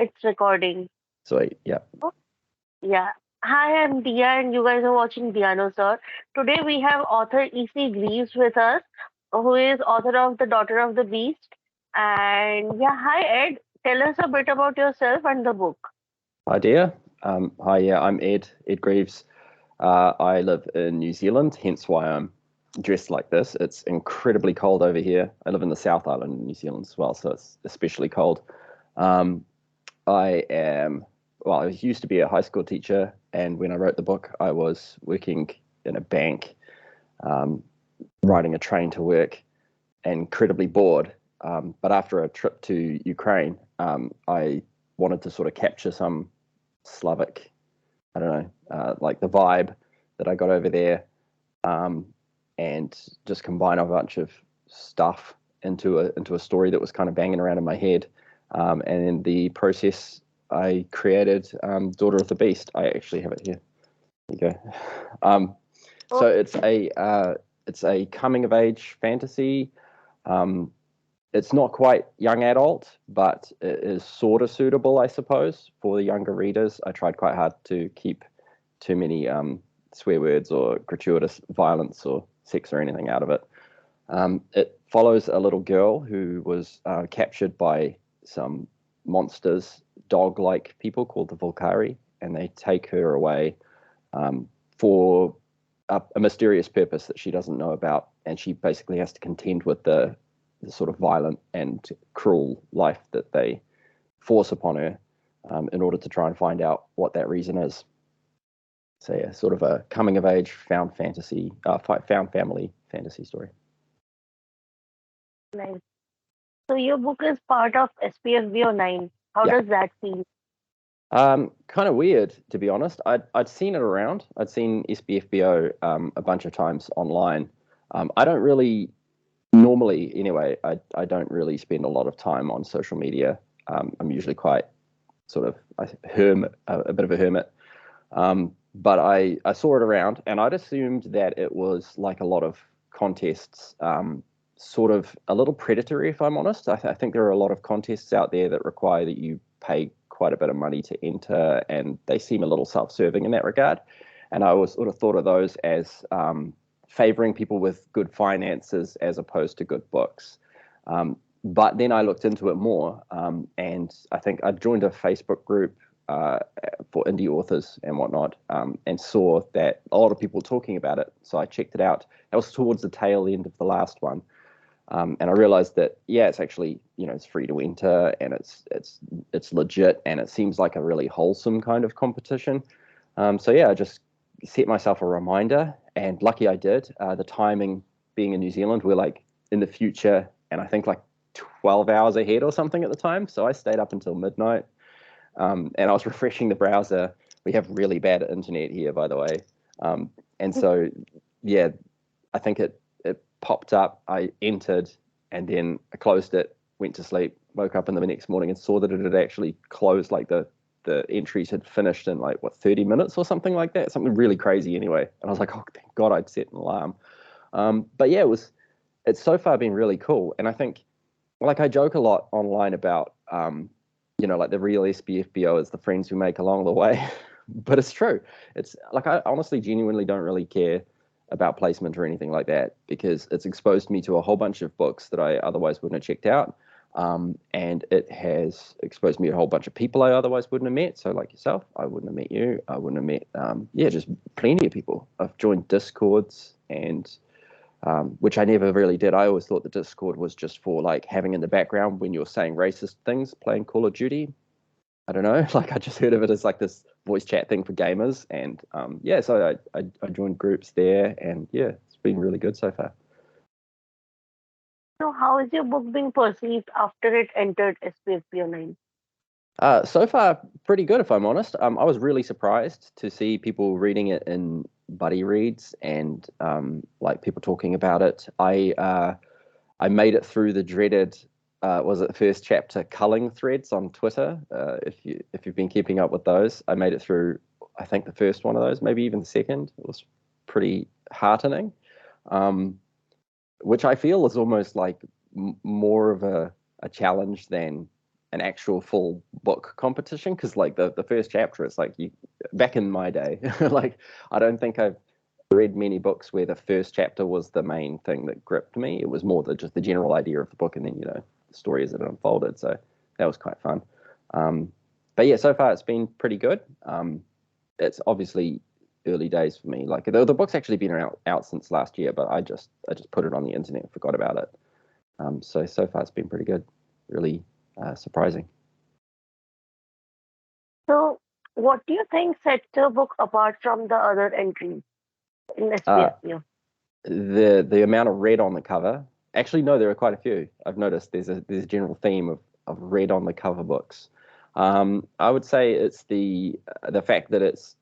It's recording. Sweet. Yeah. Oh, yeah. Hi, I'm Dia, and you guys are watching Diano Sir. Today we have author E.C. Greaves with us, who is author of The Daughter of the Beast. And yeah, hi Ed. Tell us a bit about yourself and the book. Hi, dear. Hi, yeah, I'm Ed Greaves. I live in New Zealand, hence why I'm dressed like this. It's incredibly cold over here. I live in the South Island in New Zealand as well, so it's especially cold. Um, I used to be a high school teacher, and when I wrote the book, I was working in a bank, um, riding a train to work, incredibly bored. But after a trip to Ukraine, I wanted to sort of capture some Slavic, I don't know, like the vibe that I got over there, um, and just combine a bunch of stuff into a story that was kind of banging around in my head. And in the process, I created Daughter of the Beast. I actually have it here. There you go. So Oh, it's a coming of age fantasy. Um, it's not quite young adult, but it is sort of suitable, I suppose, for the younger readers. I tried quite hard to keep too many swear words or gratuitous violence or sex or anything out of it. It follows a little girl who was captured by some monsters, dog-like people called the Volcari, and they take her away for a mysterious purpose that she doesn't know about, and she basically has to contend with the sort of violent and cruel life that they force upon her in order to try and find out what that reason is. So yeah, sort of a coming of age found fantasy, found family fantasy story. nice. So your book is part of SPFBO 9. How Yeah. does that feel? Kind of weird, to be honest. I'd seen it around. I'd seen SBFBO a bunch of times online. I don't really normally, anyway. I don't really spend a lot of time on social media. I'm usually quite sort of a bit of a hermit. But I saw it around, and I'd assumed that it was like a lot of contests, sort of a little predatory, if I'm honest. I think there are a lot of contests out there that require that you pay quite a bit of money to enter, and they seem a little self-serving in that regard. And I always sort of thought of those as favoring people with good finances as opposed to good books. But then I looked into it more, and I think I joined a Facebook group uh, for indie authors and whatnot, and saw that a lot of people were talking about it. So I checked it out. That was towards the tail end of the last one, and I realized that yeah, it's actually it's free to enter, and it's legit, and it seems like a really wholesome kind of competition. So yeah, I just set myself a reminder, and lucky I did. The timing being in New Zealand, we're like in the future, and I think like 12 hours ahead or something at the time. So I stayed up until midnight, and I was refreshing the browser. We have really bad internet here, by the way. And so, yeah, I think it popped up. I entered, and then I closed it, went to sleep, woke up in the next morning and saw that it had actually closed. Like the entries had finished in like what 30 minutes or something like that. Something really crazy anyway. And I was like, oh, thank God I'd set an alarm. But yeah, it's so far been really cool. And I think like I joke a lot online about like the real SBFBO is the friends we make along the way. But it's true. It's like I honestly genuinely don't really care about placement or anything like that, because it's exposed me to a whole bunch of books that I otherwise wouldn't have checked out. And it has exposed me to a whole bunch of people I otherwise wouldn't have met. So like yourself, I wouldn't have met you. I wouldn't have met, just plenty of people. I've joined Discords, and which I never really did. I always thought the Discord was just for like having in the background when you're saying racist things, playing Call of Duty. I don't know. Like I just heard of it as like this voice chat thing for gamers, and so I joined groups there, and yeah, it's been really good so far. So how is your book being perceived after it entered SPFBO 9? So far, pretty good, if I'm honest. I was really surprised to see people reading it in buddy reads, and like people talking about it. I made it through the dreaded was it the first chapter culling threads on Twitter. If you've been keeping up with those, I made it through. I think the first one of those, maybe even the second. It was pretty heartening, um, which I feel is almost like more of a challenge than an actual full book competition, because like the first chapter, it's like you back in my day, like I don't think I've read many books where the first chapter was the main thing that gripped me. It was more just the general idea of the book, and then the story as it unfolded. So that was quite fun. But yeah, so far it's been pretty good. It's obviously early days for me. Like the book's actually been out since last year, but I just put it on the internet and forgot about it. So far it's been pretty good. Really surprising. So, what do you think sets the book apart from the other entries in Uh, SPSU? the amount of red on the cover. Actually, no, there are quite a few. I've noticed there's a general theme of red on the cover books. I would say it's the fact that it's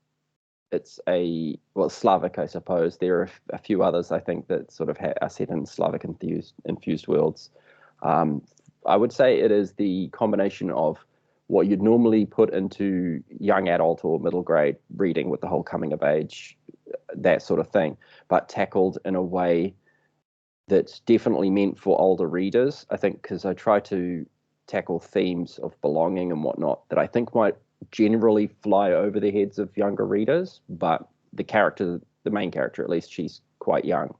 Slavic, I suppose. There are a few others I think that sort of are set in Slavic infused worlds. Um, I would say it is the combination of what you'd normally put into young adult or middle grade reading with the whole coming of age, that sort of thing, but tackled in a way that's definitely meant for older readers. I think because I try to tackle themes of belonging and whatnot that I think might generally fly over the heads of younger readers, but the main character, at least, she's quite young.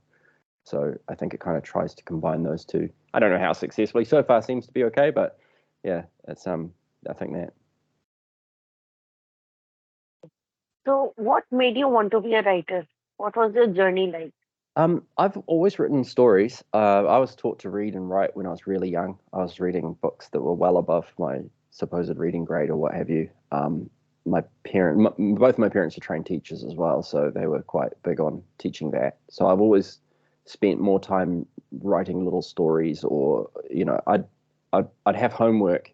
So I think it kind of tries to combine those two. I don't know how successfully. So far seems to be okay, but yeah, it's I think that. So, what made you want to be a writer? What was your journey like? I've always written stories. I was taught to read and write when I was really young. I was reading books that were well above my supposed reading grade or what have you. Both my parents are trained teachers as well, so they were quite big on teaching that. So I've always spent more time writing little stories, or I'd have homework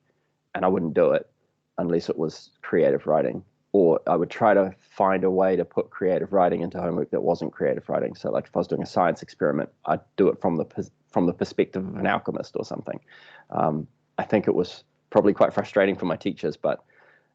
and I wouldn't do it unless it was creative writing, or I would try to find a way to put creative writing into homework that wasn't creative writing. So, like if I was doing a science experiment, I'd do it from the perspective of an alchemist or something. I think it was probably quite frustrating for my teachers, but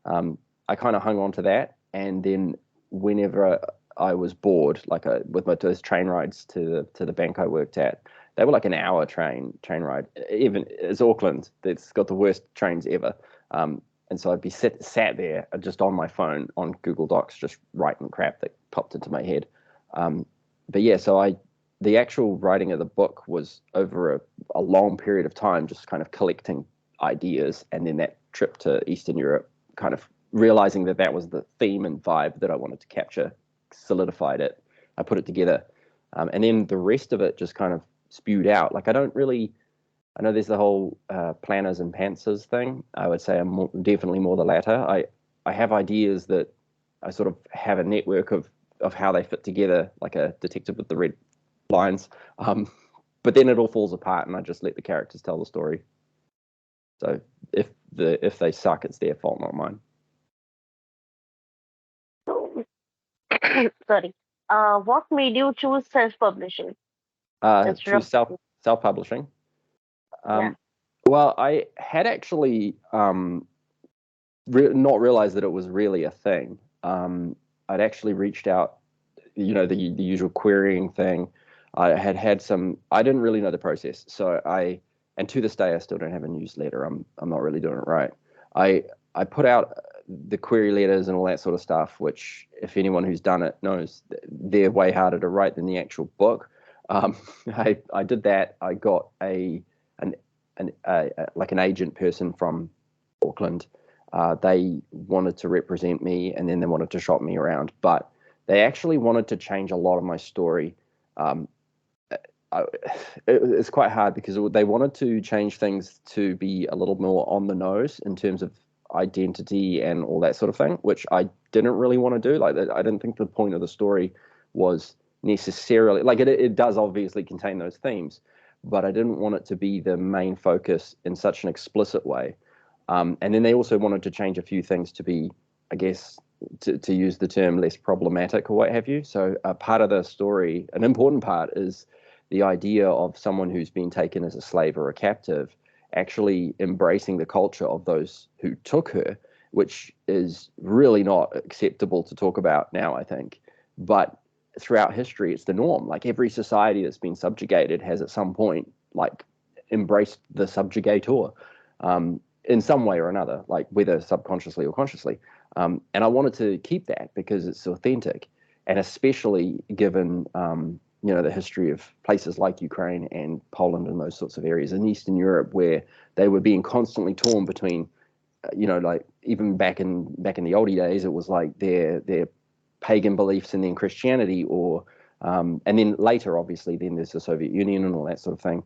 I kind of hung on to that. And then whenever I was bored, like with those train rides to the bank I worked at, they were like an hour train ride. Even it's Auckland, it's got the worst trains ever. And so I'd be sat there just on my phone on Google Docs, just writing crap that popped into my head. But yeah, so the actual writing of the book was over a long period of time, just kind of collecting ideas, and then that trip to Eastern Europe, kind of realizing that was the theme and vibe that I wanted to capture, solidified it. I put it together, and then the rest of it just kind of spewed out. Like I know there's the whole planners and pantsers thing. I would say I'm definitely more the latter. I have ideas that I sort of have a network of how they fit together, like a detective with the red lines. But then it all falls apart, and I just let the characters tell the story. So if they suck, it's their fault, not mine. So, sorry. What made you choose self-publishing instead of Choose self publishing. yeah? Well, I had actually not realized that it was really a thing. I'd actually reached out, the usual querying thing. I had some. I didn't really know the process, so and to this day I still don't have a newsletter. I'm not really doing it right. I put out the query letters and all that sort of stuff, which if anyone who's done it knows, they're way harder to write than the actual book. I did that. I got like an agent person from Auckland. They wanted to represent me, and then they wanted to shop me around, but they actually wanted to change a lot of my story. Um, it's quite hard because they wanted to change things to be a little more on the nose in terms of identity and all that sort of thing, which I didn't really want to do. Like, I didn't think the point of the story was necessarily like it does obviously contain those themes, but I didn't want it to be the main focus in such an explicit way. And then they also wanted to change a few things to be, I guess, to use the term, less problematic or what have you. So a part of the story, an important part, is the idea of someone who's been taken as a slave or a captive actually embracing the culture of those who took her, which is really not acceptable to talk about now, I think. But throughout history, it's the norm. Like every society that's been subjugated has at some point like embraced the subjugator. in some way or another, like whether subconsciously or consciously. And I wanted to keep that because it's authentic, and especially given the history of places like Ukraine and Poland and those sorts of areas in Eastern Europe where they were being constantly torn between, like even back in the oldie days, it was like their pagan beliefs and then Christianity, or and then later, obviously, then there's the Soviet Union and all that sort of thing.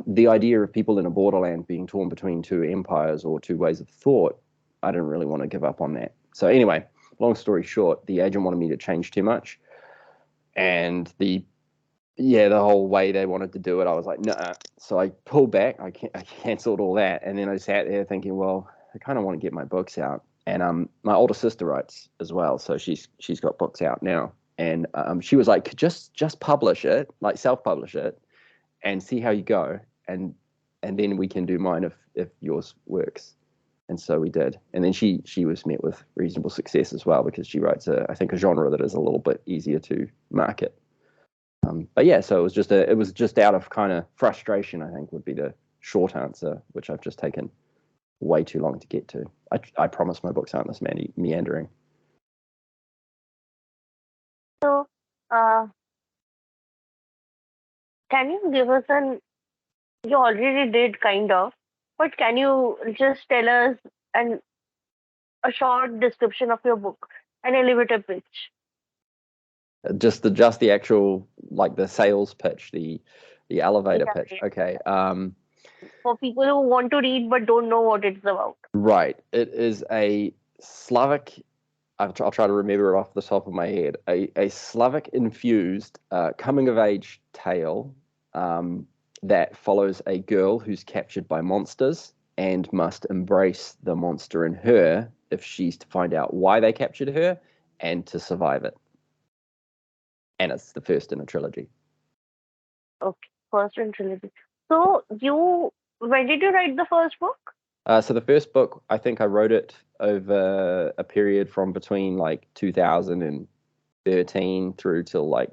The idea of people in a borderland being torn between two empires or two ways of thought, I didn't really want to give up on that. So anyway, long story short, the agent wanted me to change too much, and the whole way they wanted to do it, I was like, nah. So I pulled back. I canceled all that, and then I sat there thinking, well, I kind of want to get my books out. And my older sister writes as well, so she's got books out now. And she was like, just publish it, like self-publish it, and see how you go, and then we can do mine if yours works. And so we did. And then she was met with reasonable success as well, because she writes I think a genre that is a little bit easier to market. But yeah, so it was just out of kind of frustration, I think, would be the short answer, which I've just taken way too long to get to. I promise my books aren't this meandering. So, uh, can you give us you already did kind of, but can you just tell us an a short description of your book, an elevator pitch? Just the actual, like, the sales pitch, the elevator Yeah, pitch. yeah. Okay. For people who want to read but don't know what it's about. Right. It is a Slavic. I'll try to remember it off the top of my head. A Slavic infused coming of age tale that follows a girl who's captured by monsters and must embrace the monster in her if she's to find out why they captured her and to survive it. And it's the first in a trilogy. Okay, first in trilogy. So when did you write the first book? So the first book, I think I wrote it over a period from between like 2013 through till like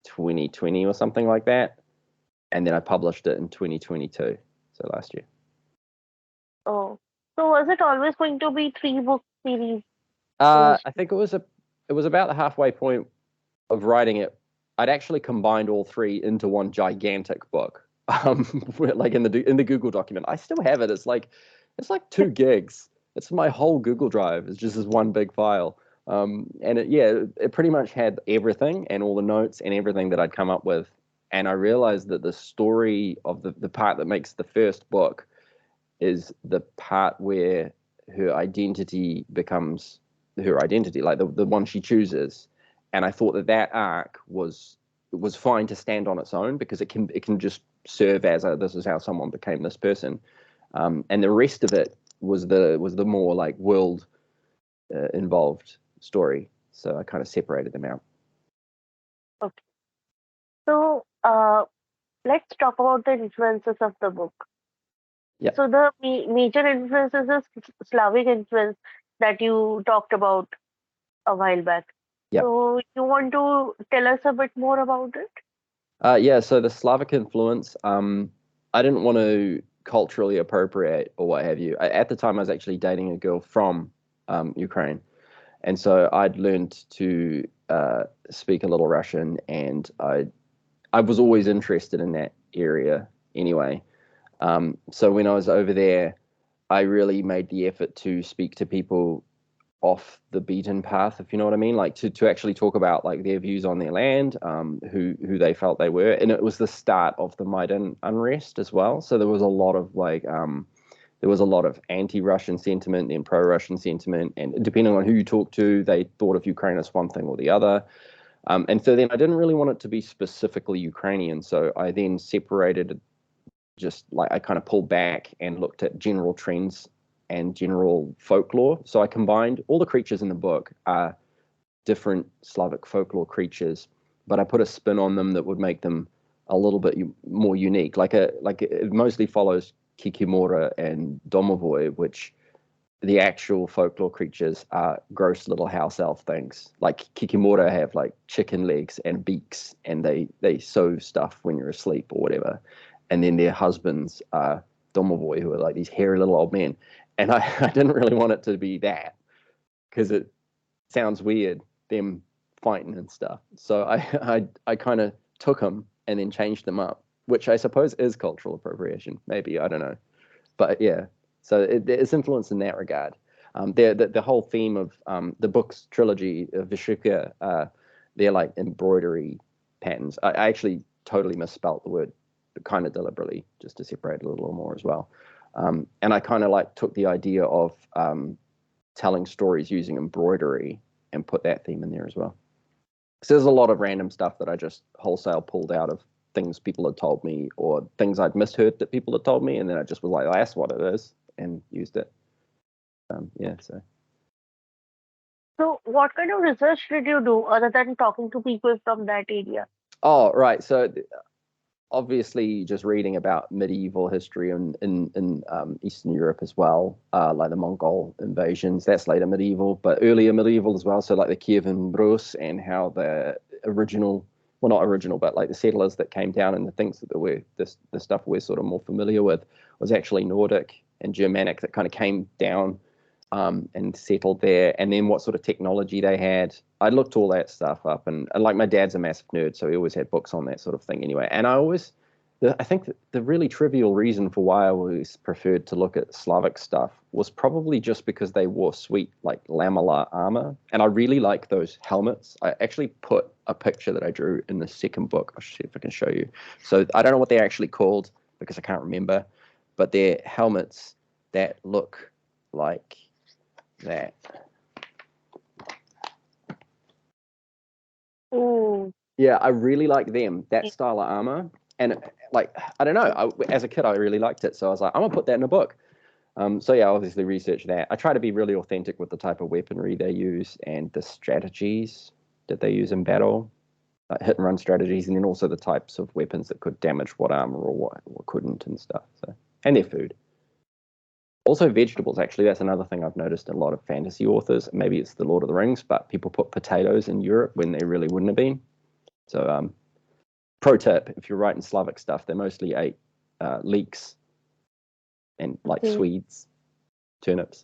2020 or something like that. And then I published it in 2022, so last year. Oh, so was it always going to be three book series initially? I think it was about the halfway point of writing it. I'd actually combined all three into one gigantic book, like in the Google document. I still have it. It's like 2 gigs. It's my whole Google Drive. It's just this one big file. And it pretty much had everything and all the notes and everything that I'd come up with. And I realized that the story of the part that makes the first book is the part where her identity becomes her identity, like the one she chooses. And I thought that arc was fine to stand on its own, because it can just serve as this is how someone became this person. And the rest of it was the more like world involved story. So I kind of separated them out. Okay. So let's talk about the influences of the book. Yeah, So the major influences is Slavic influence that you talked about a while back. yeah. So you want to tell us a bit more about it? Yeah, so the Slavic influence, I didn't want to culturally appropriate or what have you. At the time, I was actually dating a girl from Ukraine. And so I'd learned to speak a little Russian, and I was always interested in that area anyway. So when I was over there, I really made the effort to speak to people off the beaten path, if you know what I mean, like to actually talk about like their views on their land, who they felt they were. And it was the start of the Maidan unrest as well. So there was a lot of there was a lot of anti-Russian sentiment and pro-Russian sentiment, and depending on who you talk to, they thought of Ukraine as one thing or the other. And so then I didn't really want it to be specifically Ukrainian, so I then separated, just like I kind of pulled back and looked at general trends and general folklore. So I combined all the creatures in the book are different Slavic folklore creatures, but I put a spin on them that would make them a little bit more unique. Like it mostly follows Kikimora and Domovoy, which the actual folklore creatures are gross little house elf things. Like Kikimora have like chicken legs and beaks, and they sew stuff when you're asleep or whatever. And then their husbands are domovoy, who are like these hairy little old men. And I didn't really want it to be that because it sounds weird, them fighting and stuff. So I kind of took them and then changed them up, which I suppose is cultural appropriation. Maybe, I don't know. But yeah, so it's influence in that regard. The whole theme of the book's trilogy of Vishika, they're like embroidery patterns. I actually totally misspelt the word, but kind of deliberately, just to separate it a little more as well. And I kind of like took the idea of telling stories using embroidery and put that theme in there as well. So there's a lot of random stuff that I just wholesale pulled out of things people had told me or things I'd misheard that people had told me, and then I just was like, oh, that's what it is, and used it. Yeah, so. So, what kind of research did you do other than talking to people from that area? Oh, right. So obviously just reading about medieval history in Eastern Europe as well, like the Mongol invasions, that's later medieval, but earlier medieval as well. So like the Kievan Rus and how the original, well, not original, but like the settlers that came down and the things that were the stuff we're sort of more familiar with was actually Nordic and Germanic that kind of came down and settled there, and then what sort of technology they had. I looked all that stuff up, and like my dad's a massive nerd, so he always had books on that sort of thing anyway. And I think the really trivial reason for why I always preferred to look at Slavic stuff was probably just because they wore sweet, like lamellar armor, and I really like those helmets. I actually put a picture that I drew in the second book. I'll see if I can show you. So I don't know what they're actually called because I can't remember, but they're helmets that look like that. Oh, Yeah, I really like them, that style of armor. And like, I don't know, as a kid, I really liked it. So I was like, I'm gonna put that in a book. So yeah, obviously research that. I try to be really authentic with the type of weaponry they use and the strategies that they use in battle, like hit and run strategies, and then also the types of weapons that could damage what armor or what couldn't and stuff. So, and their food. Also vegetables, actually, that's another thing I've noticed in a lot of fantasy authors. Maybe it's the Lord of the Rings, but people put potatoes in Europe when they really wouldn't have been. So, pro tip, if you're writing Slavic stuff, they mostly ate leeks and like okay. Swedes, turnips.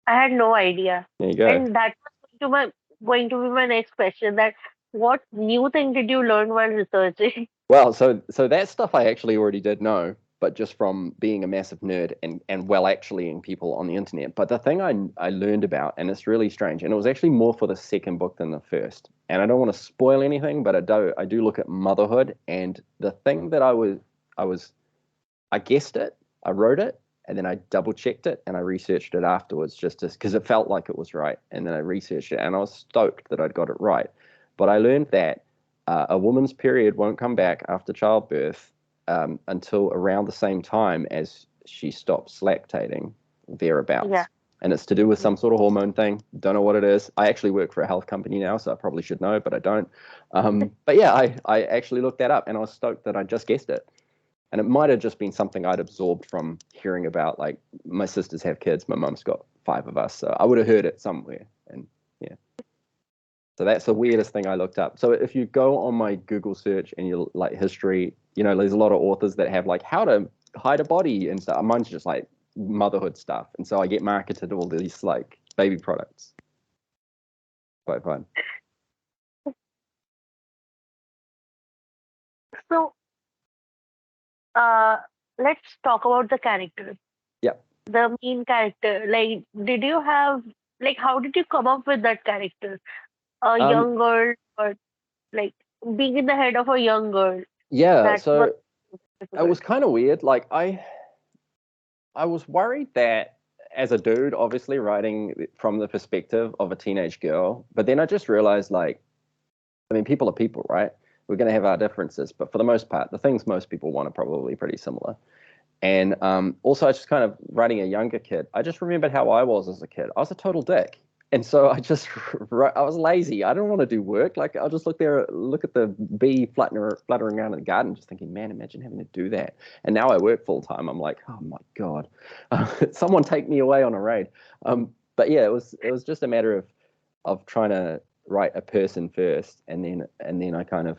I had no idea. There you go. And that was going to be my next question. That what new thing did you learn while researching? Well, so that stuff I actually already did know, but just from being a massive nerd and well actuallying people on the internet. But the thing I learned about, and it's really strange, and it was actually more for the second book than the first. And I don't want to spoil anything, but I do look at motherhood, and the thing that I guessed it, I wrote it, and then I double checked it and I researched it afterwards just because it felt like it was right. And then I researched it and I was stoked that I'd got it right. But I learned that a woman's period won't come back after childbirth until around the same time as she stops lactating, Yeah. thereabouts. And it's to do with some sort of hormone thing. Don't know what it is. I actually work for a health company now, so I probably should know, but I don't. But yeah, I actually looked that up and I was stoked that I just guessed it. And it might have just been something I'd absorbed from hearing about, like, my sisters have kids, my mum's got 5 of us, so I would have heard it somewhere. And yeah, so that's the weirdest thing I looked up. So if you go on my Google search and you like history, there's a lot of authors that have like how to hide a body and stuff. Mine's just like motherhood stuff, and so I get marketed all these like baby products. Quite fun. So, uh, let's talk about the characters. Yep. The main character. Like, did you have like how did you come up with that character? A Um, young girl, or like being in the head of a young girl? yeah. That was So it difficult. was kind of weird. Like I was worried that as a dude, obviously writing from the perspective of a teenage girl, but then I just realized, like, I mean, people are people, right? We're going to have our differences, but for the most part, the things most people want are probably pretty similar. And also, I just kind of writing a younger kid. I just remembered how I was as a kid. I was a total dick, and so I just I was lazy. I don't want to do work. Like I'll just look at the bee fluttering around in the garden, just thinking, man, imagine having to do that. And now I work full time. I'm like, oh my god, someone take me away on a raid. But yeah, it was just a matter of trying to write a person first, and then I kind of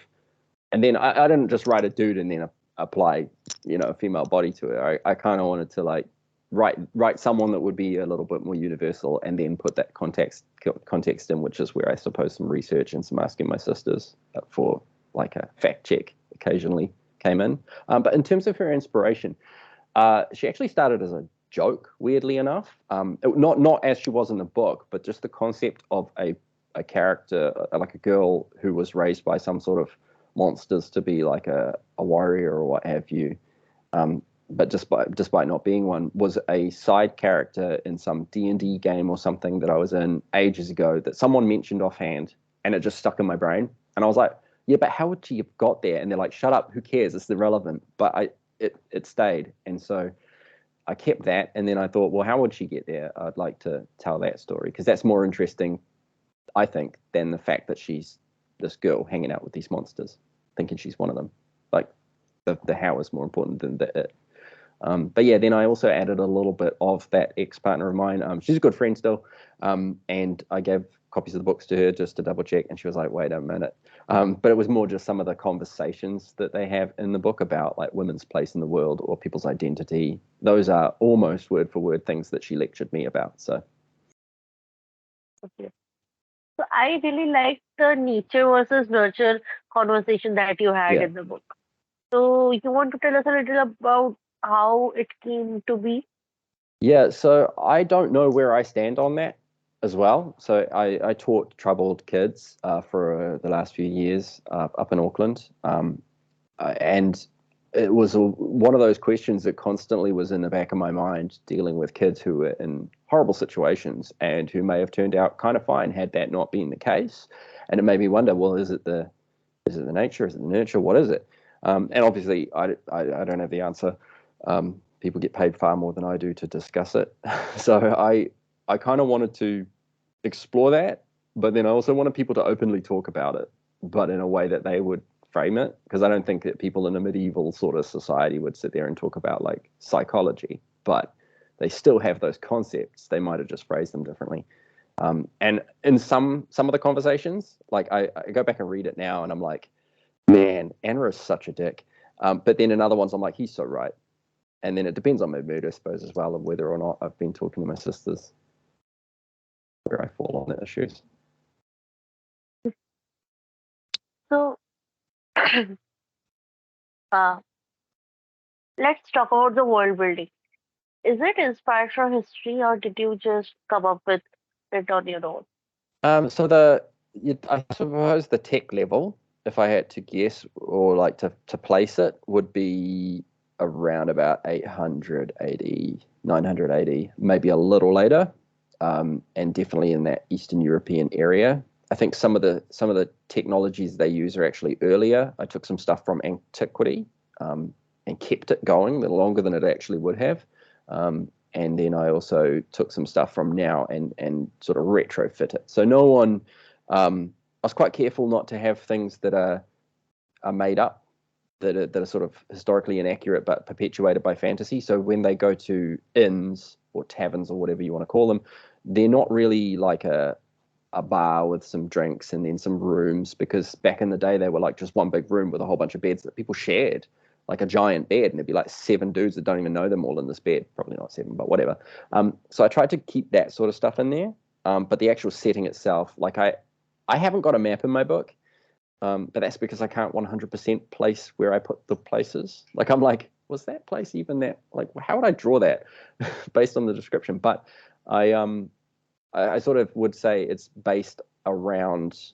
and then I didn't just write a dude and then apply, a female body to it. I kind of wanted to like write someone that would be a little bit more universal, and then put that context in, which is where I suppose some research and some asking my sisters for like a fact check occasionally came in. But in terms of her inspiration, she actually started as a joke, weirdly enough. Not as she was in the book, but just the concept of a character, like a girl who was raised by some sort of monsters to be like a warrior or what have you. But despite not being one, was a side character in some D&D game or something that I was in ages ago that someone mentioned offhand, and it just stuck in my brain. And I was like, yeah, but how would she have got there? And they're like, shut up, who cares? It's irrelevant. But it stayed. And so I kept that. And then I thought, well, how would she get there? I'd like to tell that story, because that's more interesting, I think, than the fact that she's this girl hanging out with these monsters, thinking she's one of them. Like the how is more important than the it. But yeah, then I also added a little bit of that ex-partner of mine. She's a good friend still, and I gave copies of the books to her just to double check, and she was like, wait a minute. But it was more just some of the conversations that they have in the book about like women's place in the world or people's identity. Those are almost word for word things that she lectured me about. So Okay. So I really like the nature versus nurture conversation that you had yeah. in the book. So you want to tell us a little about how it came to be? Yeah, so I don't know where I stand on that as well. So I taught troubled kids for the last few years up in Auckland. And it was one of those questions that constantly was in the back of my mind, dealing with kids who were in horrible situations and who may have turned out kind of fine had that not been the case. And it made me wonder, well, is it the nature? Is it the nurture? What is it? And obviously, I don't have the answer. People get paid far more than I do to discuss it. So I kind of wanted to explore that, but then I also wanted people to openly talk about it, but in a way that they would frame it, because I don't think that people in a medieval sort of society would sit there and talk about like psychology, but they still have those concepts. They might have just phrased them differently. And in some of the conversations, like I go back and read it now, and I'm like, man, Anna is such a dick. But then in other ones, I'm like, he's so right. And then it depends on my mood, I suppose, as well, and whether or not I've been talking to my sisters, where I fall on the issues. So uh, let's talk about the world building. Is it inspired from history or did you just come up with it on your own? So I suppose the tech level, if I had to guess or like to place it, would be around about 880, 980, maybe a little later, and definitely in that Eastern European area. I think some of the technologies they use are actually earlier. I took some stuff from antiquity, and kept it going a little longer than it actually would have. And then I also took some stuff from now and sort of retrofit it. So no one, I was quite careful not to have things that are made up, that are sort of historically inaccurate but perpetuated by fantasy. So when they go to inns or taverns or whatever you want to call them, they're not really like a bar with some drinks and then some rooms, because back in the day they were like just one big room with a whole bunch of beds that people shared, like a giant bed, and there'd be like seven dudes that don't even know them all in this bed. Probably not seven, but whatever. So I tried to keep that sort of stuff in there. But the actual setting itself, like I haven't got a map in my book, but that's because I can't 100% place where I put the places. Like I'm like, was that place even that? Like, how would I draw that based on the description? But I I sort of would say it's based around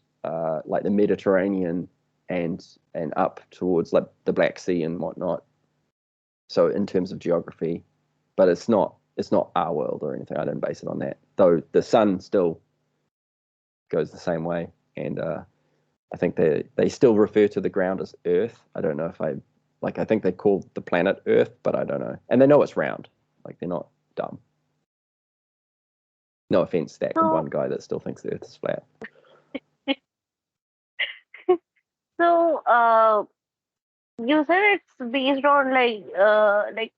like the Mediterranean and up towards like the Black Sea and whatnot. So in terms of geography, but it's not our world or anything. I don't base it on that. Though the sun still goes the same way, and I think they still refer to the ground as Earth. I don't know if I think they call the planet Earth, but I don't know. And they know it's round. Like they're not dumb. No offense to that So one guy that still thinks the Earth is flat. so you said it's based on like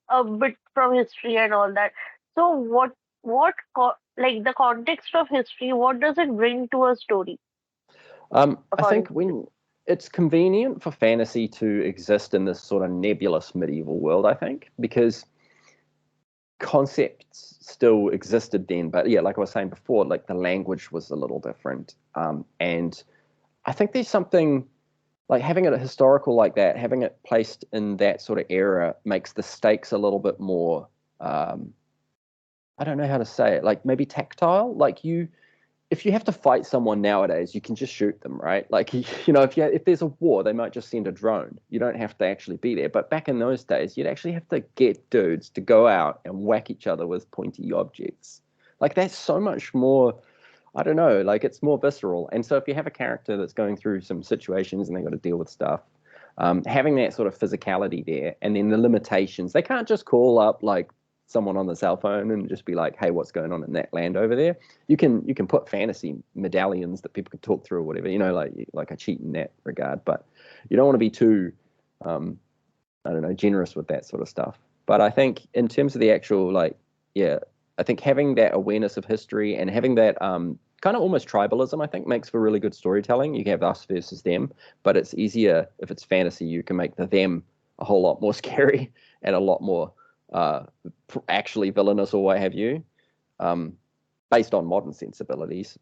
a bit from history and all that. So like the context of history, what does it bring to a story I think according to you? it's convenient for fantasy to exist in this sort of nebulous medieval world, I think, because concepts still existed then. But yeah, like I was saying before, like the language was a little different. And I think there's something like having it historical like that, having it placed in that sort of era makes the stakes a little bit more, I don't know how to say it, like maybe tactile. Like if you have to fight someone nowadays, you can just shoot them, right? Like if there's a war, they might just send a drone. You don't have to actually be there. But back in those days, you'd actually have to get dudes to go out and whack each other with pointy objects. Like that's so much more. I don't know. Like it's more visceral. And so if you have a character that's going through some situations and they got to deal with stuff, having that sort of physicality there, and then the limitations, they can't just call up like someone on the cell phone and just be like, "Hey, what's going on in that land over there?" You can put fantasy medallions that people can talk through or whatever, like a cheat in that regard. But you don't want to be too, I don't know, generous with that sort of stuff. But I think in terms of the actual yeah, I think having that awareness of history and having that kind of almost tribalism, I think makes for really good storytelling. You can have us versus them, but it's easier if it's fantasy. You can make the them a whole lot more scary and a lot more uh, actually villainous or what have you, um, based on modern sensibilities.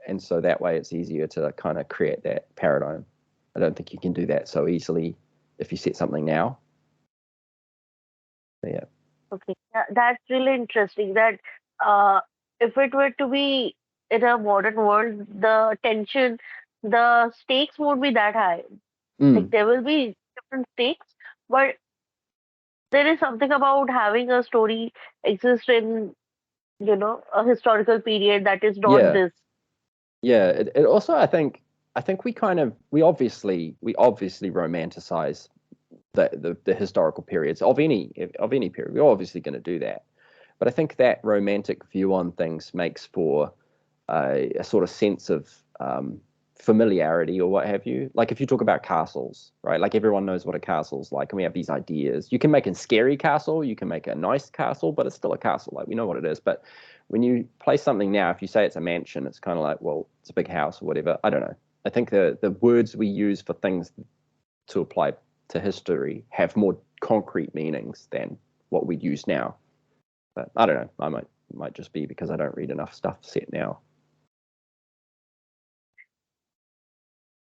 And so that way it's easier to kind of create that paradigm. I don't think you can do that so easily if you set something now. So, yeah. Okay, that's really interesting. That uh, if it were to be in a modern world, the tension, the stakes won't be that high. Like Mm, there will be different stakes, but there is something about having a story exist in, a historical period that is not yeah. this. Yeah. It also, I think we obviously romanticize the historical periods of any period. We're obviously going to do that. But I think that romantic view on things makes for a sort of sense of familiarity or what have you. Like if you talk about castles, right? Like everyone knows what a castle's like, and we have these ideas. You can make a scary castle, you can make a nice castle, but it's still a castle. Like we know what it is. But when you play something now, if you say it's a mansion, it's kind of like, well, it's a big house or whatever. I don't know. I think the words we use for things to apply to history have more concrete meanings than what we use now. But I don't know. I might just be because I don't read enough stuff set now.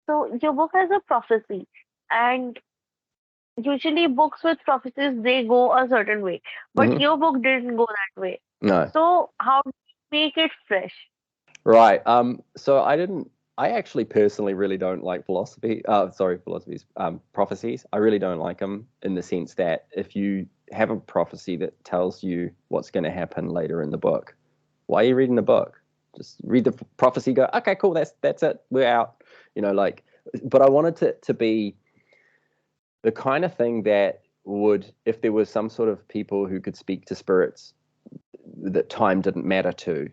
So your book has a prophecy, and usually books with prophecies they go a certain way, but Hmm. your book didn't go that way. No. So how do you make it fresh? Right. So I didn't. I actually personally really don't like philosophy. Sorry, philosophies. Prophecies. I really don't like them in the sense that if you have a prophecy that tells you what's going to happen later in the book, why are you reading the book? Just read the prophecy. Go. Okay, cool. That's it. We're out. Like. But I wanted to be the kind of thing that would, if there was some sort of people who could speak to spirits that time didn't matter to,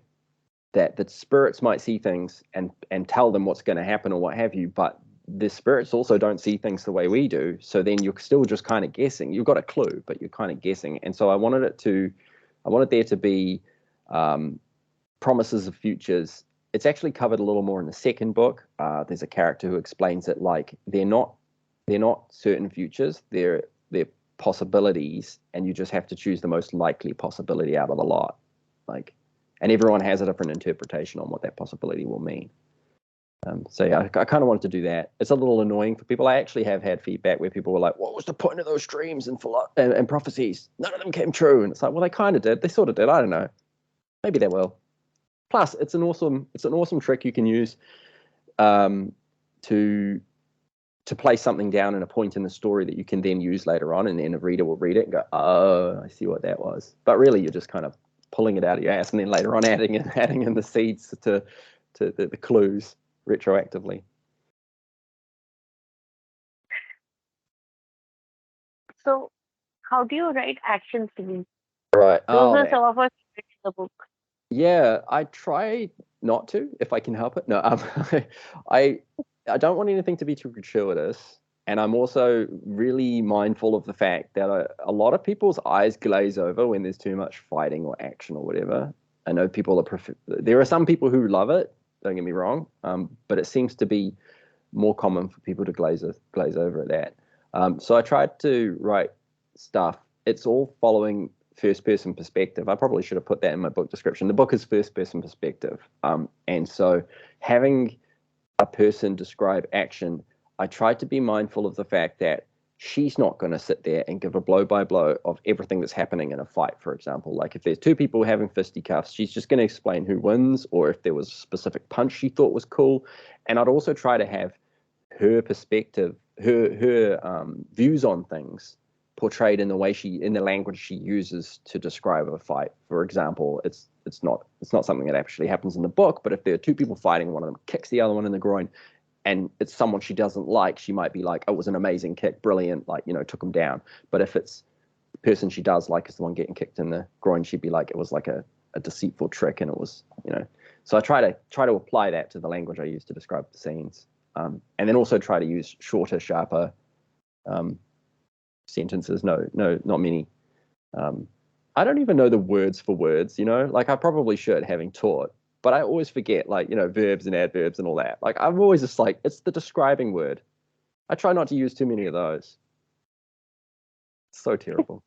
that the spirits might see things and tell them what's going to happen or what have you, but the spirits also don't see things the way we do. So then you're still just kind of guessing. You've got a clue, but you're kind of guessing. And so I wanted there to be um, promises of futures. It's actually covered a little more in the second book. There's a character who explains it like they're not certain futures. They're possibilities, and you just have to choose the most likely possibility out of the lot. Like, and everyone has a different interpretation on what that possibility will mean. So yeah, I kind of wanted to do that. It's a little annoying for people. I actually have had feedback where people were like, "What was the point of those dreams and prophecies? None of them came true." And it's like, well, they kind of did. They sort of did. I don't know. Maybe they will. Plus, it's an awesome trick you can use um, to place something down in a point in the story that you can then use later on, and then a reader will read it and go, "Oh, I see what that was." But really, you're just kind of pulling it out of your ass, and then later on adding in the seeds to the clues retroactively. So how do you write action scenes? Right. Those Oh are man. some of our favorites in the book. Yeah, I try not to if I can help it. No, I I don't want anything to be too gratuitous, and I'm also really mindful of the fact that a lot of people's eyes glaze over when there's too much fighting or action or whatever. I know there are some people who love it. Don't get me wrong, but it seems to be more common for people to glaze over at that. So I tried to write stuff. It's all following first person perspective. I probably should have put that in my book description. The book is first person perspective. And so having a person describe action, I tried to be mindful of the fact that she's not going to sit there and give a blow by blow of everything that's happening in a fight, for example. Like if there's two people having fisticuffs, she's just going to explain who wins, or if there was a specific punch she thought was cool. And I'd also try to have her perspective, her views on things portrayed in the way in the language she uses to describe a fight. For example, it's not something that actually happens in the book, but if there are two people fighting, one of them kicks the other one in the groin, and it's someone she doesn't like, she might be like, "Oh, it was an amazing kick, brilliant, like, took him down." But if it's the person she does like is the one getting kicked in the groin, she'd be like, "It was like a deceitful trick," and it was, So I try to apply that to the language I use to describe the scenes, and then also try to use shorter, sharper sentences. No, not many. I don't even know the words for words, like I probably should, having taught, but I always forget, like, verbs and adverbs and all that. Like I'm always just like, it's the describing word. I try not to use too many of those. It's so terrible.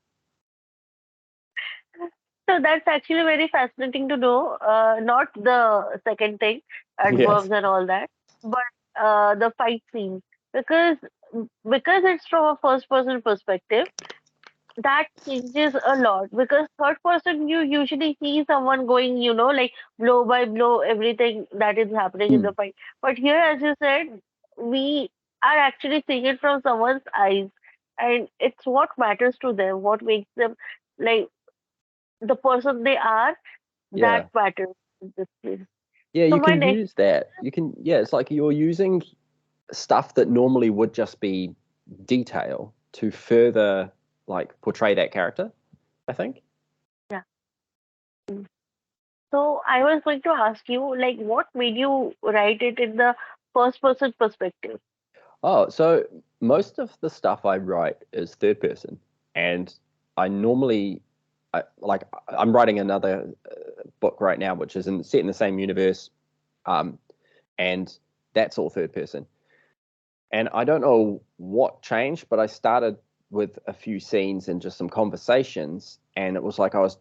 So that's actually very fascinating to know. Not the second thing, Yes. adverbs and all that, but the fight scene, because it's from a first person perspective. That changes a lot, because third person you usually see someone going, like blow by blow, everything that is happening in Mm. the fight. But here, as you said, we are actually seeing it from someone's eyes, and it's what matters to them, what makes them like the person they are, that Yeah. matters in this case. Yeah, So you my can next, use that. Yeah, it's like you're using stuff that normally would just be detail to further like portray that character, I think. yeah. So I was going to ask you, like, what made you write it in the first person perspective? Oh, so most of the stuff I write is third person, and I normally, I'm writing another book right now, which is set in the same universe, um, and that's all third person. And I don't know what changed, but I started with a few scenes and just some conversations, and it was like I was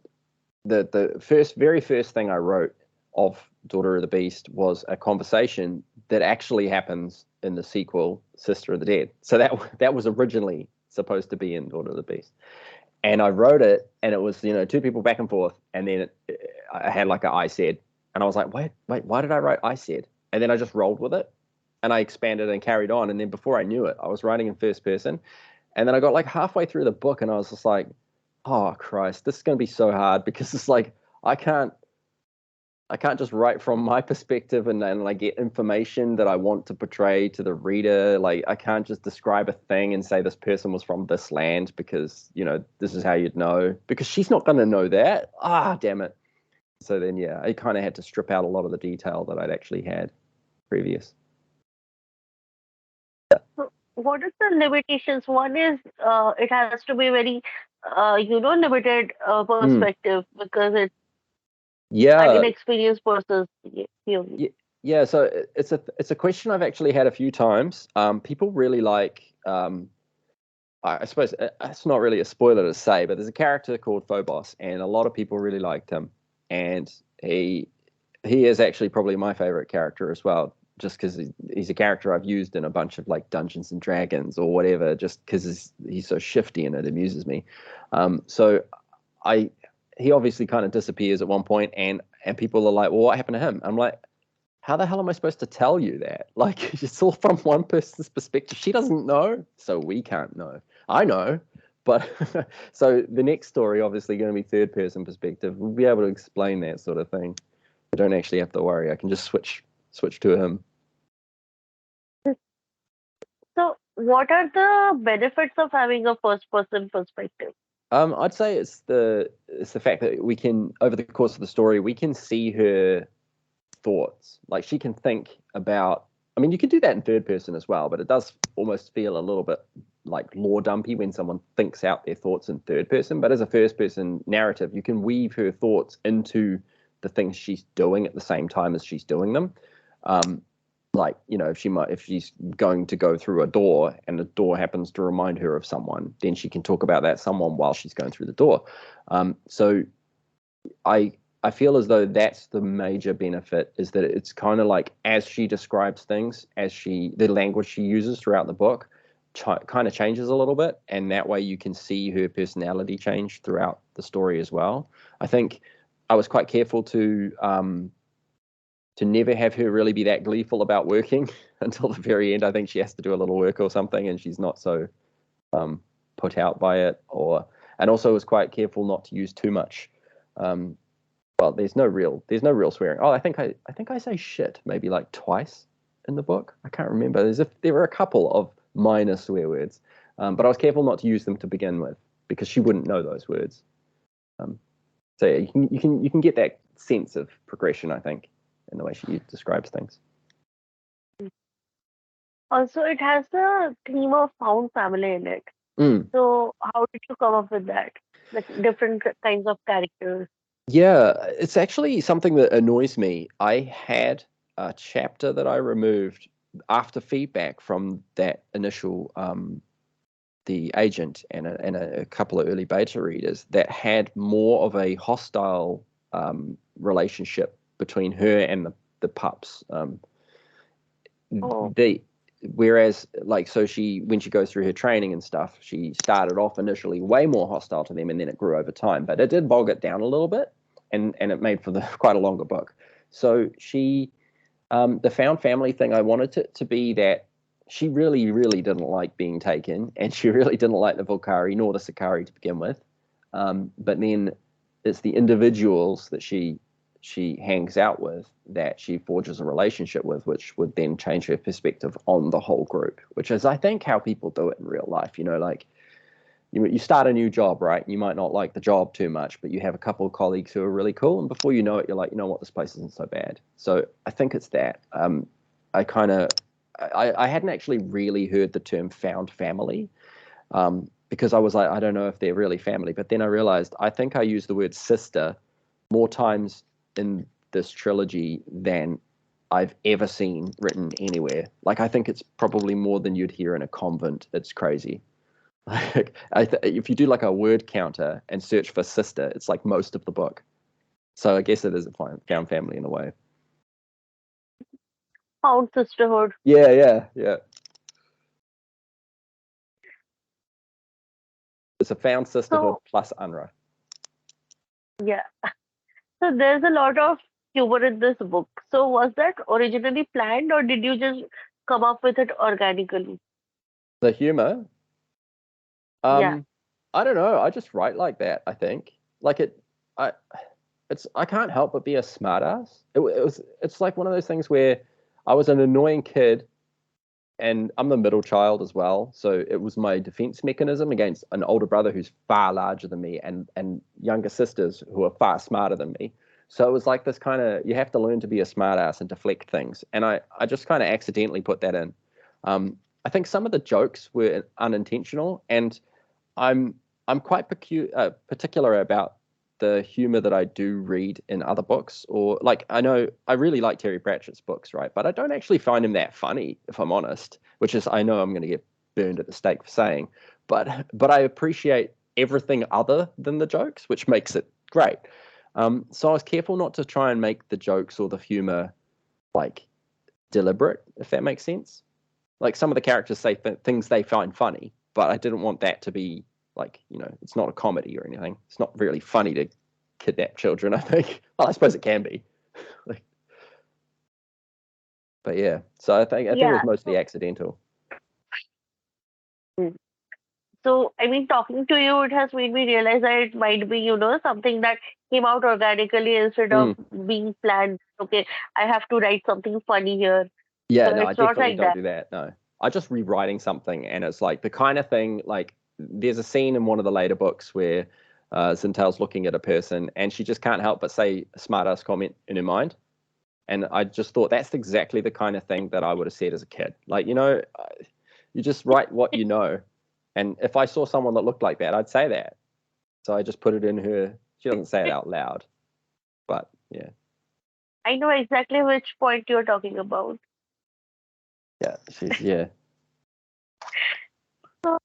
the very first thing I wrote of Daughter of the Beast was a conversation that actually happens in the sequel, Sister of the Dead. So that was originally supposed to be in Daughter of the Beast, and I wrote it, and it was two people back and forth, and then I had like a I said, and I was like, wait, why did I write I said? And then I just rolled with it, and I expanded and carried on, and then before I knew it, I was writing in first person, and then I got like halfway through the book, and I was just like, oh Christ, this is going to be so hard because it's like I can't I can't just write from my perspective and then like get information that I want to portray to the reader. Like I can't just describe a thing and say this person was from this land because, this is how you'd know. Because she's not gonna know that. Ah, damn it. So then yeah, I kind of had to strip out a lot of the detail that I'd actually had previous. So what is the limitations? One is it has to be very, limited Mm. perspective, because it's an Yeah, inexperienced person's view. yeah, yeah. So it's a question I've actually had a few times. People really like I suppose it's not really a spoiler to say, but there's a character called Phobos, and a lot of people really liked him. And he is actually probably my favorite character as well, just because he's a character I've used in a bunch of like Dungeons and Dragons or whatever, just because he's so shifty and it amuses me. So I he obviously kind of disappears at one point, and people are like, "Well, what happened to him?" I'm like, how the hell am I supposed to tell you that? Like, it's all from one person's perspective. She doesn't know, so we can't know. I know, but so the next story, obviously, going to be third person perspective. We'll be able to explain that sort of thing. I don't actually have to worry. I can just switch to him. So what are the benefits of having a first person perspective? I'd say it's the fact that we can, over the course of the story, we can see her thoughts. Like she can think about. I mean, you can do that in third person as well, but it does almost feel a little bit like lore dumpy when someone thinks out their thoughts in third person. But as a first person narrative, you can weave her thoughts into the things she's doing at the same time as she's doing them. Um, Like, if she's going to go through a door and the door happens to remind her of someone, then she can talk about that someone while she's going through the door. So I I feel as though that's the major benefit, is that it's kind of like, as she describes things, the language she uses throughout the book kind of changes a little bit, and that way you can see her personality change throughout the story as well. I think I was quite careful to never have her really be that gleeful about working until the very end. I think she has to do a little work or something, and she's not so put out by it. And also was quite careful not to use too much. Well, there's no real swearing. Oh, I think I say shit maybe like twice in the book. I can't remember. There were a couple of minor swear words, but I was careful not to use them to begin with because she wouldn't know those words. So yeah, you can get that sense of progression, I think, in the way she describes things. Also, it has the theme of found family in it. Mm. So, how did you come up with that? Like different kinds of characters. Yeah, it's actually something that annoys me. I had a chapter that I removed after feedback from that initial the agent and a couple of early beta readers that had more of a hostile relationship between her and the pups. Oh, They Whereas, like, so when she goes through her training and stuff, she started off initially way more hostile to them, and then it grew over time, but it did bog it down a little bit, and it made for quite a longer book. So the found family thing, I wanted it to be that she really really didn't like being taken, and she really didn't like the Volcari nor the Sakari to begin with, but then it's the individuals that she hangs out with that she forges a relationship with, which would then change her perspective on the whole group, which is, I think, how people do it in real life. Like, you start a new job, right? You might not like the job too much, but you have a couple of colleagues who are really cool, and before you know it, you're like, you know what, this place isn't so bad. So I think it's that. I kind of, I hadn't actually really heard the term found family, because I was like, I don't know if they're really family. But then I realized I think I used the word sister more times in this trilogy than I've ever seen written anywhere. Like, I think it's probably more than you'd hear in a convent. It's crazy. Like, if you do like a word counter and search for sister, it's like most of the book. So I guess it is a found family in a way. found sisterhood. Yeah, yeah, yeah. It's a found sisterhood So, plus UNRWA. yeah. So, there's a lot of humor in this book. So, was that originally planned or did you just come up with it organically? The humor, Yeah. um, I don't know. I just write like that, I think. Like I, I can't help but be a smartass. It's like one of those things where I was an annoying kid, and I'm the middle child as well. So it was my defense mechanism against an older brother who's far larger than me, and younger sisters who are far smarter than me. So it was like this kind of, you have to learn to be a smartass and deflect things. And I just kind of accidentally put that in. I think some of the jokes were unintentional, and I'm I'm quite particular about the humor that I do read in other books. Or, like, I know I really like Terry Pratchett's books, right? But I don't actually find him that funny, if I'm honest. Which is, I know I'm going to get burned at the stake for saying, but I appreciate everything other than the jokes, which makes it great. So I was careful not to try and make the jokes or the humor like deliberate, if that makes sense. Like, some of the characters say things they find funny, but I didn't want that to be like, it's not a comedy or anything. It's not really funny to kidnap children, I think. Well, I suppose it can be. Like, but yeah, so I think it was Yeah. mostly So, accidental. mm. So, I mean, talking to you, it has made me realize that it might be, something that came out organically instead of Mm. being planned. Okay, I have to write something funny here. Yeah, So no, I it's not definitely like don't that. do that. No, I just rewriting something, and it's like the kind of thing. Like, there's a scene in one of the later books where Zintel's looking at a person, and she just can't help but say a smart ass comment in her mind. And I just thought that's exactly the kind of thing that I would have said as a kid. Like, you just write what you know. And if I saw someone that looked like that, I'd say that. So I just put it in her. She doesn't say it out loud, but yeah. I know exactly which point you're talking about. Yeah, she's yeah. So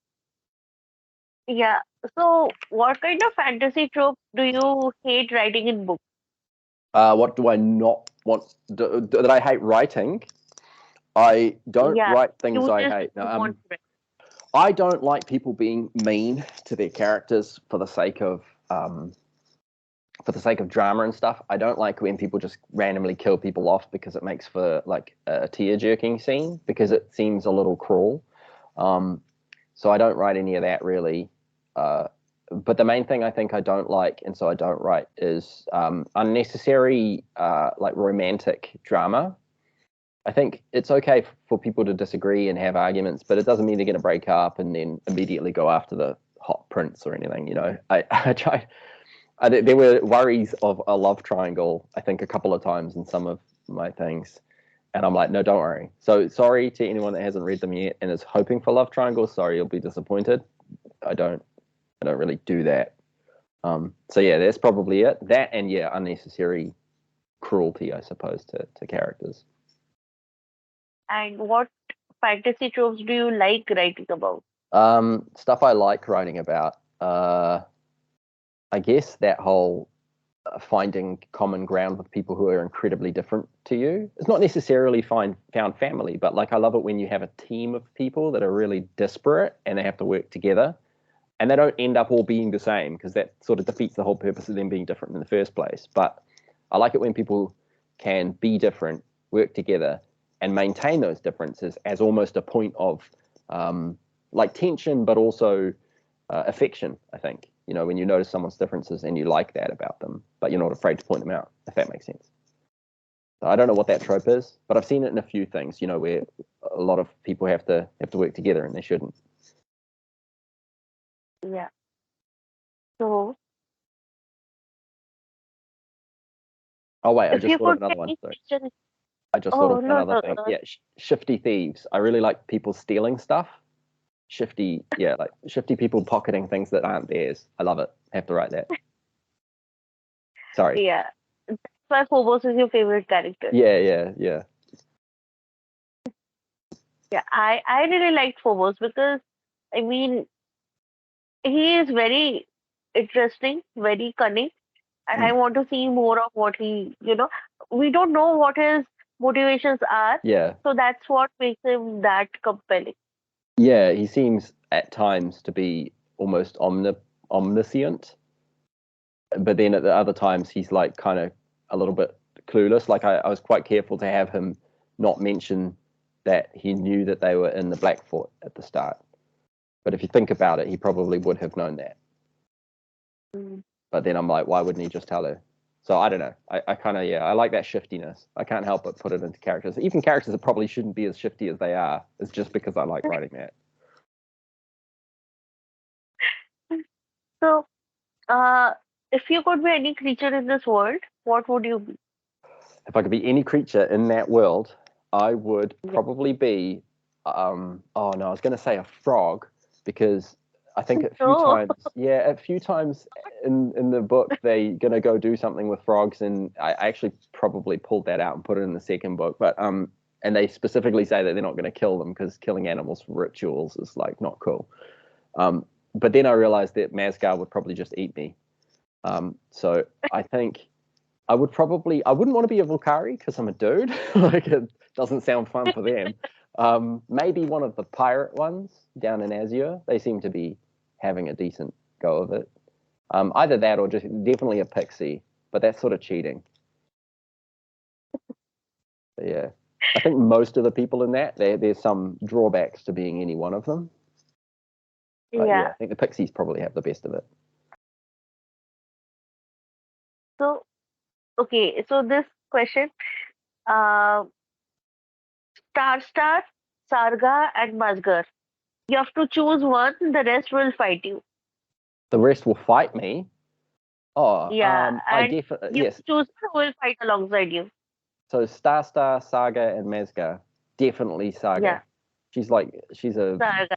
yeah. So what kind of fantasy tropes do you hate writing in books? What do I not want that I hate writing? I don't Yeah. write things You I just hate. don't want to I don't like people being mean to their characters for the sake of drama and stuff. I don't like when people just randomly kill people off because it makes for like a tear jerking scene because it seems a little cruel. Um, so I don't write any of that really. Uh, but the main thing I think I don't like, and so I don't write, is unnecessary like romantic drama. I think it's okay for people to disagree and have arguments, but it doesn't mean they're going to break up and then immediately go after the hot prince or anything. You know, I try. There were worries of a love triangle, I think, a couple of times in some of my things, and I'm like, no, don't worry. So sorry to anyone that hasn't read them yet and is hoping for love triangles. Sorry, you'll be disappointed. I don't, I don't really do that. So yeah, that's probably it. That and yeah, unnecessary cruelty, I suppose, to characters. and what fantasy tropes do you like writing about? Stuff I like writing about. I guess that whole finding common ground with people who are incredibly different to you. It's not necessarily found family, but like I love it when you have a team of people that are really disparate and they have to work together and they don't end up all being the same because that sort of defeats the whole purpose of them being different in the first place. But I like it when people can be different, work together, and maintain those differences as almost a point of like tension, but also affection. I think when you notice someone's differences and you like that about them, but you're not afraid to point them out. If that makes sense. So I don't know what that trope is, but I've seen it in a few things. Where a lot of people have to work together and they shouldn't. Yeah. So Oh wait, I if just you thought of could another be one. any Sorry. creature, I just thought oh of no, another no, thing. Yeah, shifty thieves. I really like people stealing stuff. Shifty, yeah, like shifty people pocketing things that aren't theirs. I love it. I have to write that. Sorry. yeah. That's why Phobos is your favorite character. Yeah, yeah, yeah. Yeah, I really liked Phobos because I mean he is very interesting, very cunning, and I Mm. want to see more of what we don't know what his motivations are, Yeah, so that's what makes him that compelling. yeah. He seems at times to be almost omniscient, but then at the other times he's like kind of a little bit clueless. Like I was quite careful to have him not mention that he knew that they were in the Black Fort at the start. But if you think about it, he probably would have known that. Mm. But then I'm like, why wouldn't he just tell her? So I don't know. I kind of yeah, I like that shiftiness. I can't help but put it into characters, even characters that probably shouldn't be as shifty as they are. It's just because I like writing that. So, uh, if you could be any creature in this world, what would you be? If I could be any creature in that world, I would Yeah. probably be. Oh no, I was going to say a frog because I think a few So, times, yeah, a few times in the book they're going to go do something with frogs, and I actually probably pulled that out and put it in the second book. But and they specifically say that they're not going to kill them because killing animals for rituals is like not cool. But then I realized that Masgar would probably just eat me. So I think I wouldn't want to be a Volcari because I'm a dude. Like it doesn't sound fun for them. Maybe one of the pirate ones down in Azure. They seem to be having a decent go of it. Either that or just definitely a pixie, but that's sort of cheating. But yeah. I think most of the people in that, there's some drawbacks to being any one of them. But yeah, yeah. I think the pixies probably have the best of it. So, okay. So this question, uh, Star, Sarga, and Mazgar. You have to choose one. The rest will fight you. The rest will fight me. Oh, Yeah, I and definitely you have yes. to choose who will fight alongside you. So Star, Saga, and Mazga, definitely Saga. Yeah, She's a Sarga.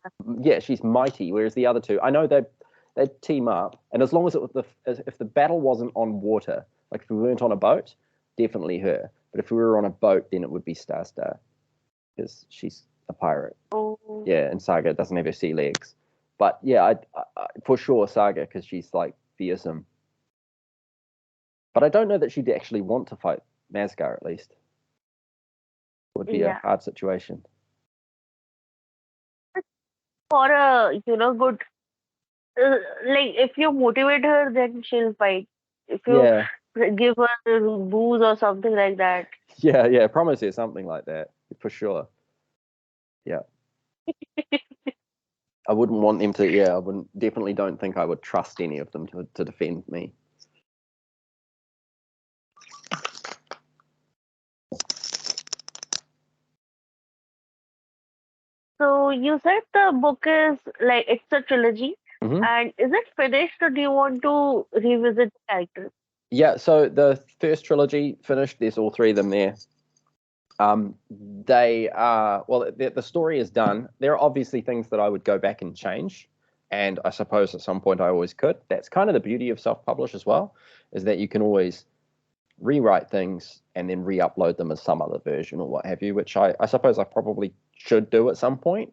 yeah, she's mighty. Whereas the other two, I know they team up, and as long as it was if the battle wasn't on water, like if we weren't on a boat, definitely her. But if we were on a boat, then it would be Star, because she's a pirate. Oh, Yeah, and Saga doesn't have her sea legs. But yeah, for sure Saga because she's like fearsome. But I don't know that she'd actually want to fight Masgar. At least it would be a yeah. hard situation. For a, good, like if you motivate her, then she'll fight. If you Yeah, give her booze or something like that. yeah. Promise her something like that for sure. Yeah, I wouldn't want them to. Yeah, I wouldn't. Definitely don't think I would trust any of them to defend me. So you said the book is like it's a trilogy, Hmm. and is it finished or do you want to revisit the characters? Yeah. So the first trilogy finished. There's all three of them there. They are well. The story is done. There are obviously things that I would go back and change, and I suppose at some point I always could. That's kind of the beauty of self-publish as well, is that you can always rewrite things and then re-upload them as some other version or what have you, which I suppose I probably should do at some point.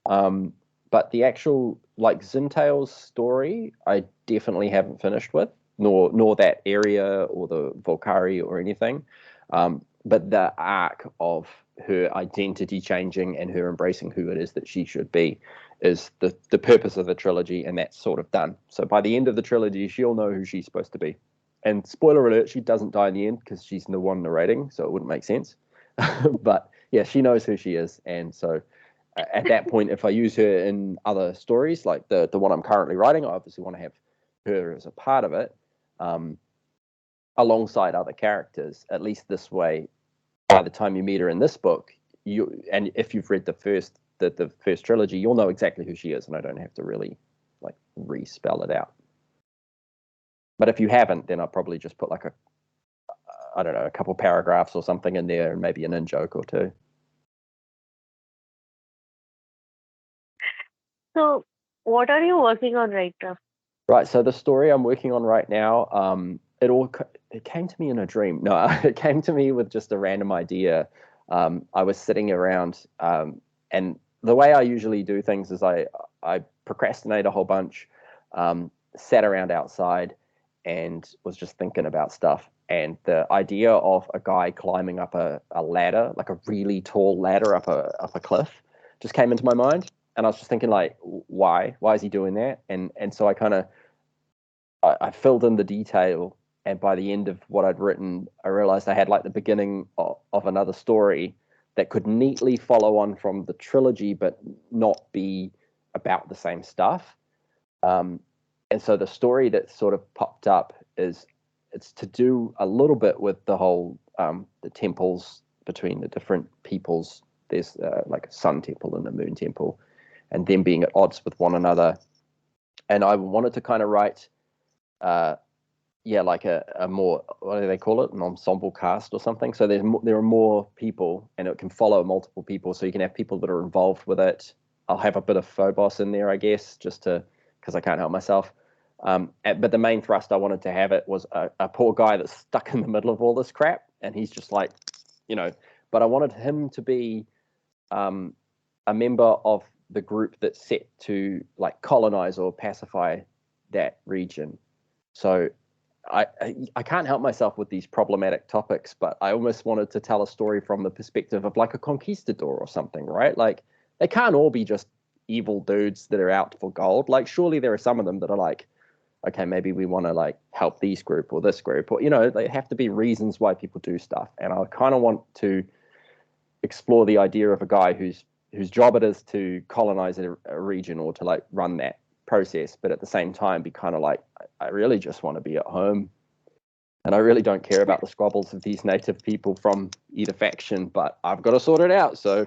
Um, but the actual like Zintail's story, I definitely haven't finished with, nor that area or the Volcari or anything. But the arc of her identity changing and her embracing who it is that she should be is the purpose of the trilogy, and that's sort of done. So by the end of the trilogy, she'll know who she's supposed to be. And spoiler alert, she doesn't die in the end because she's the one narrating, so it wouldn't make sense. But yeah, she knows who she is, and so at that point, if I use her in other stories, like the one I'm currently writing, I obviously want to have her as a part of it, um, alongside other characters. At least this way, by the time you meet her in this book, and if you've read the first trilogy, you'll know exactly who she is, and I don't have to really like respell it out. But if you haven't, then I'll probably just put like I don't know, a couple paragraphs or something in there, and maybe an in joke or two. So what are you working on right now? Right. So the story I'm working on right now, it came to me in a dream. No, it came to me with just a random idea. I was sitting around, and the way I usually do things is I procrastinate a whole bunch, sat around outside, and was just thinking about stuff. And the idea of a guy climbing up a ladder, like a really tall ladder up a cliff, just came into my mind. And I was just thinking, like, why? Why is he doing that? And so I filled in the detail, and by the end of what I'd written, I realized I had like the beginning of another story that could neatly follow on from the trilogy, but not be about the same stuff. Um, and so the story that sort of popped up is it's to do a little bit with the whole the temples between the different peoples. There's like a sun temple and a moon temple, and them being at odds with one another. And I wanted to kind of write uh, yeah, like a more what do they call it, an ensemble cast or something. So there are more people, and it can follow multiple people. So you can have people that are involved with it. I'll have a bit of Phobos in there, I guess, just to because I can't help myself. But the main thrust I wanted to have it was a poor guy that's stuck in the middle of all this crap, and he's just like, you know. But I wanted him to be um, a member of the group that's set to like colonize or pacify that region. So I can't help myself with these problematic topics, but I almost wanted to tell a story from the perspective of like a conquistador or something, right? Like they can't all be just evil dudes that are out for gold. Like surely there are some of them that are like, okay, maybe we want to like help these group or this group, or they have to be reasons why people do stuff. And I kind of want to explore the idea of a guy whose job it is to colonize a region or to like run that process, but at the same time be kind of like, I really just want to be at home, and I really don't care about the squabbles of these native people from either faction, but I've got to sort it out. So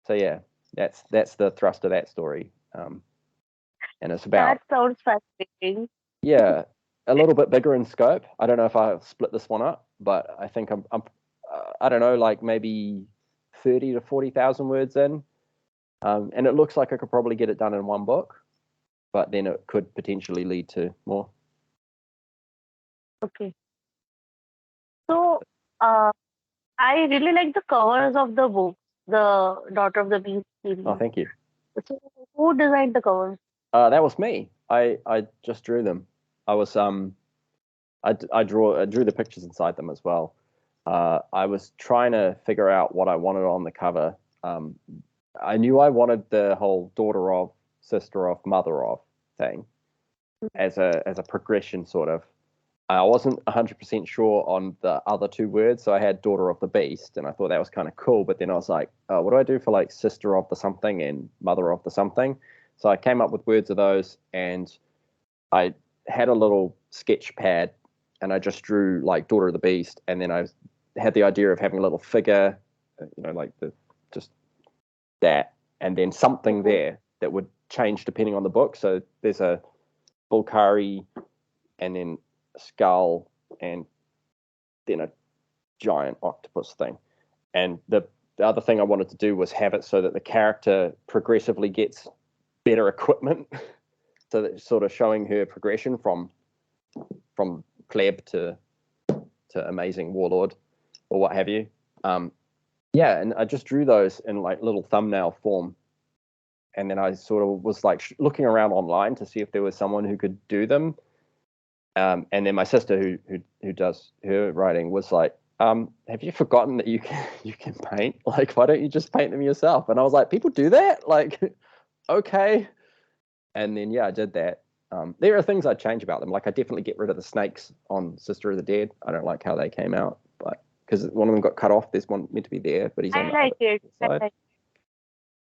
yeah, that's the thrust of that story, and it's That about sounds fascinating. yeah, a little bit bigger in scope. I don't know if I'll split this one up, but I think I'm I don't know, like maybe 30 to 40,000 words in, and it looks like I could probably get it done in one book, but then it could potentially lead to more. Okay. So, uh, I really like the covers of the book. the Daughter of the Beast Oh, series. thank you. So who designed the covers? That was me. I just drew them. I was I drew the pictures inside them as well. I was trying to figure out what I wanted on the cover. Um, I knew I wanted the whole daughter of, sister of, mother of thing as a progression sort of. I wasn't 100% sure on the other two words, so I had daughter of the beast, and I thought that was kind of cool. But then I was like, oh, what do I do for like sister of the something and mother of the something? So I came up with words of those, and I had a little sketch pad, and I just drew like daughter of the beast, and then I had the idea of having a little figure, like the just that, and then something Mhm. there that would change depending on the book. So there's a Bulgari, and then a skull, and then a giant octopus thing. And the other thing I wanted to do was have it so that the character progressively gets better equipment, so that sort of showing her progression from pleb to amazing warlord or what have you. Yeah, and I just drew those in like little thumbnail form, and then I sort of was like looking around online to see if there was someone who could do them. And then my sister, who does her writing, was like, "Have you forgotten that you can paint? Like, why don't you just paint them yourself?" And I was like, "People do that? Like, okay." And then yeah, I did that. There are things I'd change about them. Like, I definitely get rid of the snakes on Sister of the Dead. I don't like how they came out, but because one of them got cut off, there's one meant to be there, but he's on I the like other it. I side. like.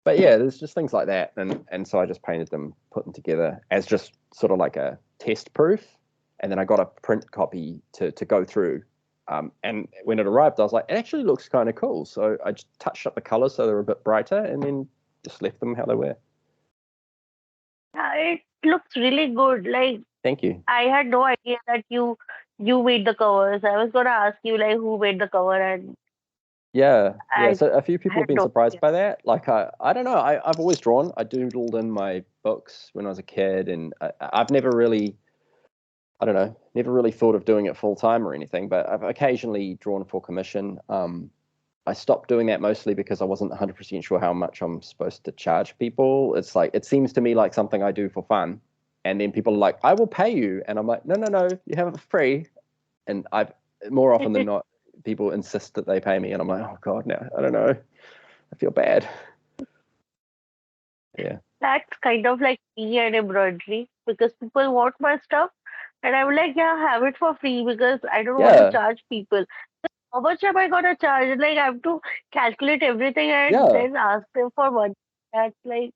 But yeah, there's just things like that, and so I just painted them, put them together as just sort of like a test proof, and then I got a print copy to go through. And when it arrived, I was like, it actually looks kind of cool. So I just touched up the colors so they were a bit brighter, and then just left them how they were. Yeah, it looks really good. Like Thank you. I had no idea that you made the covers. I was gonna ask you like who made the cover, and Yeah, yeah. I So a few people had have been no surprised idea. by that. Like I don't know. I've always drawn. I doodled in my books when I was a kid, and I've never really, I don't know, never really thought of doing it full time or anything. But I've occasionally drawn for commission. I stopped doing that mostly because I wasn't 100% sure how much I'm supposed to charge people. It's like it seems to me like something I do for fun, and then people are like, "I will pay you," and I'm like, "No, no, no, you have it for free." And I've more often than not, people insist that they pay me, and I'm like, "Oh God, no, I don't know. I feel bad." Yeah, That's kind of like me and embroidery because people want my stuff, and I'm like, yeah, have it for free because I don't want to yeah, charge people. How much am I gonna charge? Like I have to calculate everything and yeah, then ask them for money. That's like,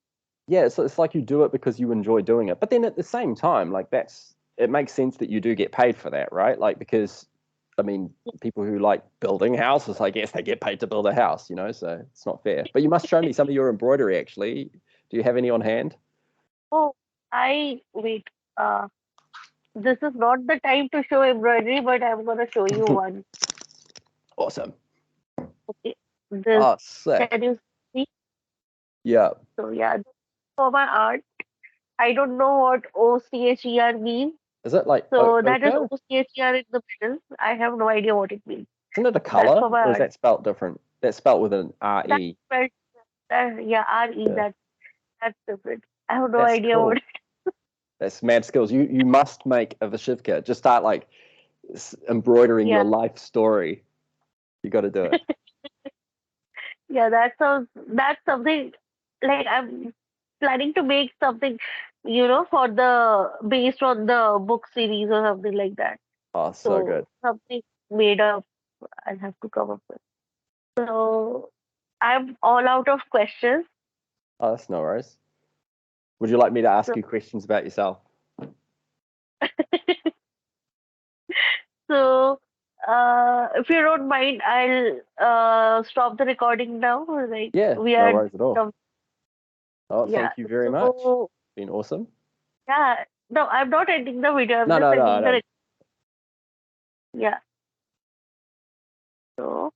yeah. It's like you do it because you enjoy doing it, but then at the same time, like it makes sense that you do get paid for that, right? Like because I mean, people who like building houses, I guess they get paid to build a house, so it's not fair. But you must show me some of your embroidery, actually. Do you have any on hand? oh, I wait. Uh, this is not the time to show embroidery, but I'm gonna show you one. Awesome. Okay, this Oh, sick. can you see? Yeah. So yeah, this is for my art. I don't know what OCHER means. Is it like So that is ochre? OCHER in the middle. I have no idea what it means. Isn't it a That's color, for my or is art. that spelt different? That's spelt with an R That's E. spelled, yeah, RE, Yeah. that's different. I have no That's idea what cool. That's mad skills. You must make a Vashivka. Just start like embroidering yeah. your life story. You got to do it. Yeah, that's something like I'm planning to make something, for the based on the book series or something like that. Oh, so good. So something made up I'll have to come up with. So I'm all out of questions. Oh, that's no worries. Would you like me to ask So you questions about yourself? so if you don't mind, I'll stop the recording now. Like Yeah, we no are worries at all. done. Oh, Yeah. thank you very much. So Been awesome. yeah, no, I'm not ending the video. I'm No, just no, no, I ending the know. yeah. So